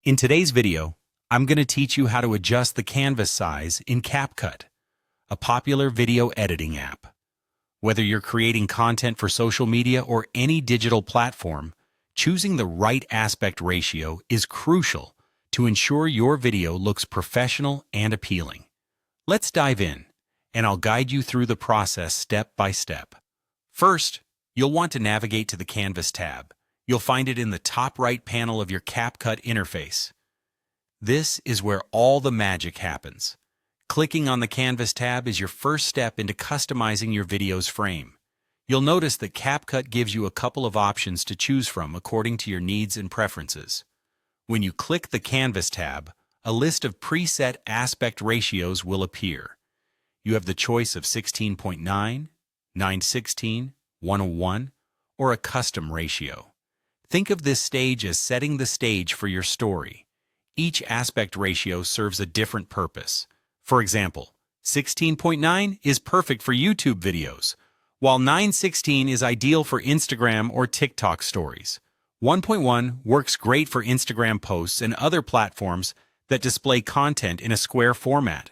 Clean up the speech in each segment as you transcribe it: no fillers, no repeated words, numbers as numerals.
In today's video, I'm going to teach you how to adjust the canvas size in CapCut, a popular video editing app. Whether you're creating content for social media or any digital platform, choosing the right aspect ratio is crucial to ensure your video looks professional and appealing. Let's dive in, and I'll guide you through the process step by step. First, you'll want to navigate to the Canvas tab. You'll find it in the top right panel of your CapCut interface. This is where all the magic happens. Clicking on the Canvas tab is your first step into customizing your video's frame. You'll notice that CapCut gives you a couple of options to choose from according to your needs and preferences. When you click the Canvas tab, a list of preset aspect ratios will appear. You have the choice of 16:9, 9:16, 1:1, or a custom ratio. Think of this stage as setting the stage for your story. Each aspect ratio serves a different purpose. For example, 16:9 is perfect for YouTube videos, while 9:16 is ideal for Instagram or TikTok stories. 1.1 works great for Instagram posts and other platforms that display content in a square format.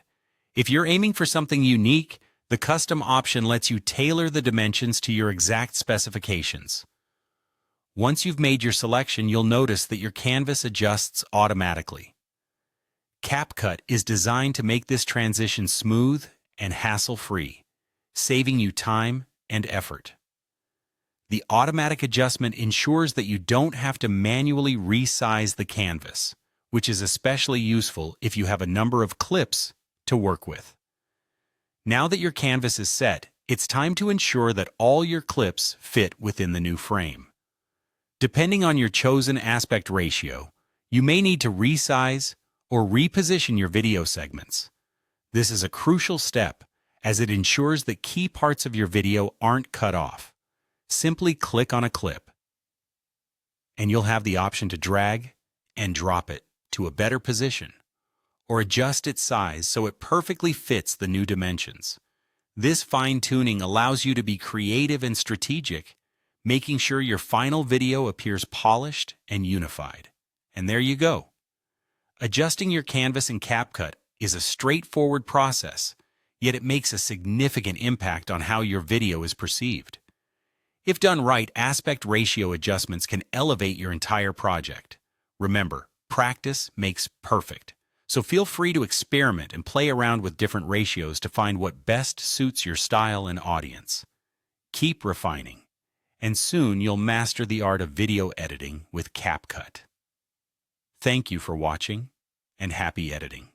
If you're aiming for something unique, the custom option lets you tailor the dimensions to your exact specifications. Once you've made your selection, you'll notice that your canvas adjusts automatically. CapCut is designed to make this transition smooth and hassle-free, saving you time and effort. The automatic adjustment ensures that you don't have to manually resize the canvas, which is especially useful if you have a number of clips to work with. Now that your canvas is set, it's time to ensure that all your clips fit within the new frame. Depending on your chosen aspect ratio, you may need to resize or reposition your video segments. This is a crucial step as it ensures that key parts of your video aren't cut off. Simply click on a clip, and you'll have the option to drag and drop it to a better position, or adjust its size so it perfectly fits the new dimensions. This fine-tuning allows you to be creative and strategic, making sure your final video appears polished and unified. And there you go. Adjusting your canvas in CapCut is a straightforward process, yet it makes a significant impact on how your video is perceived. If done right, aspect ratio adjustments can elevate your entire project. Remember, practice makes perfect. So feel free to experiment and play around with different ratios to find what best suits your style and audience. Keep refining, and soon you'll master the art of video editing with CapCut. Thank you for watching, and happy editing.